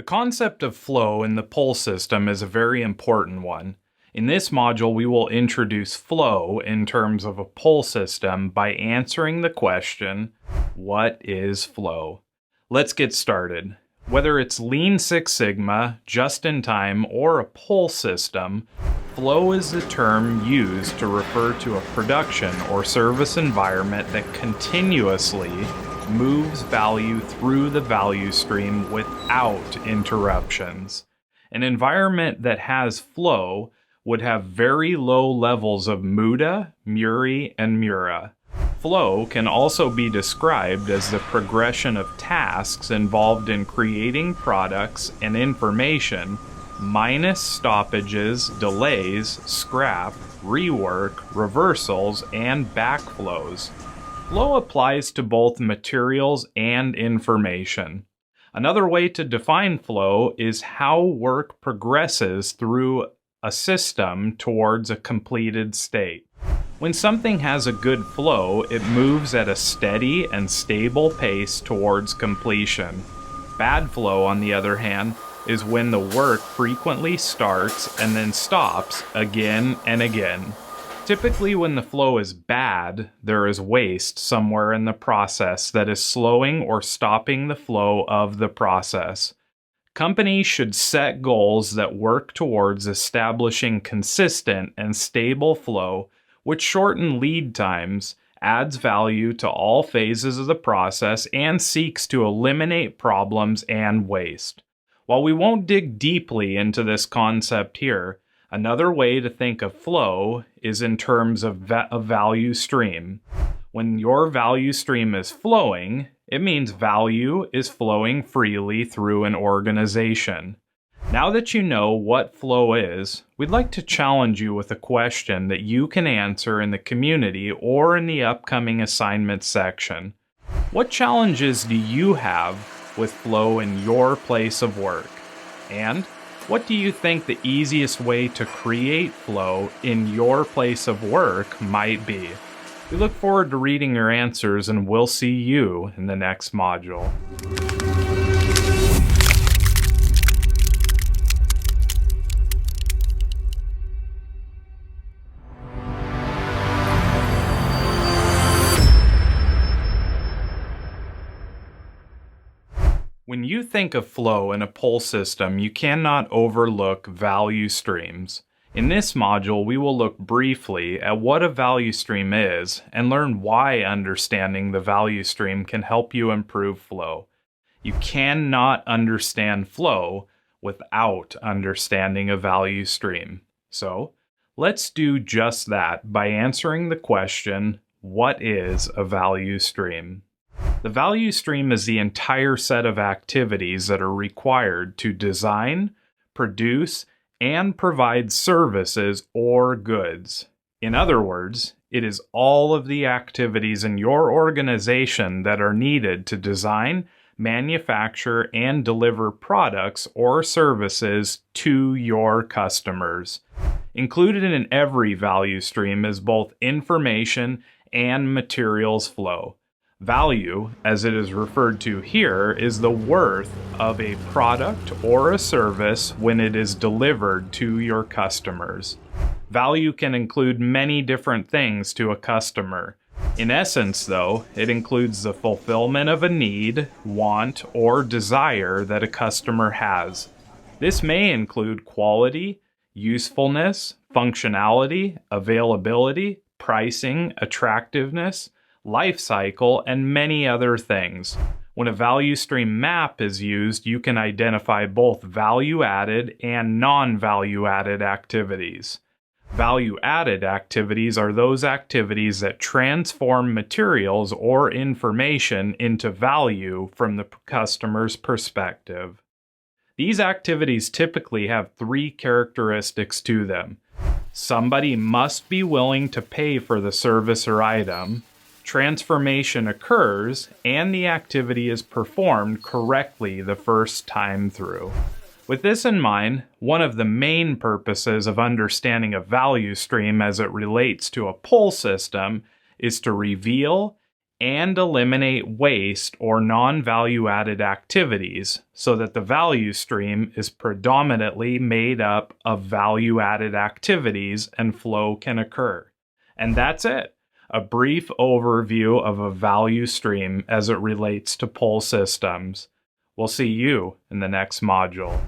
The concept of flow in the pull system is a very important one. In this module, we will introduce flow in terms of a pull system by answering the question, what is flow? Let's get started. Whether it's Lean Six Sigma, just-in-time, or a pull system, flow is the term used to refer to a production or service environment that continuously moves value through the value stream without interruptions. An environment that has flow would have very low levels of muda, muri, and mura. Flow can also be described as the progression of tasks involved in creating products and information, minus stoppages, delays, scrap, rework, reversals, and backflows. Flow applies to both materials and information. Another way to define flow is how work progresses through a system towards a completed state. When something has a good flow, it moves at a steady and stable pace towards completion. Bad flow, on the other hand, is when the work frequently starts and then stops again and again. Typically, when the flow is bad, there is waste somewhere in the process that is slowing or stopping the flow of the process. Companies should set goals that work towards establishing consistent and stable flow, which shorten lead times, adds value to all phases of the process, and seeks to eliminate problems and waste. While we won't dig deeply into this concept here, another way to think of flow is in terms of a value stream. When your value stream is flowing, it means value is flowing freely through an organization. Now that you know what flow is, we'd like to challenge you with a question that you can answer in the community or in the upcoming assignment section. What challenges do you have with flow in your place of work? And what do you think the easiest way to create flow in your place of work might be? We look forward to reading your answers, and we'll see you in the next module. When you think of flow in a pull system, you cannot overlook value streams. In this module, we will look briefly at what a value stream is and learn why understanding the value stream can help you improve flow. You cannot understand flow without understanding a value stream. So, let's do just that by answering the question, what is a value stream? The value stream is the entire set of activities that are required to design, produce, and provide services or goods. In other words, it is all of the activities in your organization that are needed to design, manufacture, and deliver products or services to your customers. Included in every value stream is both information and materials flow. Value, as it is referred to here, is the worth of a product or a service when it is delivered to your customers. Value can include many different things to a customer. In essence, though, it includes the fulfillment of a need, want, or desire that a customer has. This may include quality, usefulness, functionality, availability, pricing, attractiveness, life cycle, and many other things. When a value stream map is used, you can identify both value-added and non-value-added activities. Value-added activities are those activities that transform materials or information into value from the customer's perspective. These activities typically have three characteristics to them. Somebody must be willing to pay for the service or item, transformation occurs, and the activity is performed correctly the first time through. With this in mind, one of the main purposes of understanding a value stream as it relates to a pull system is to reveal and eliminate waste or non-value added activities so that the value stream is predominantly made up of value added activities and flow can occur. And that's it. A brief overview of a value stream as it relates to pull systems. We'll see you in the next module.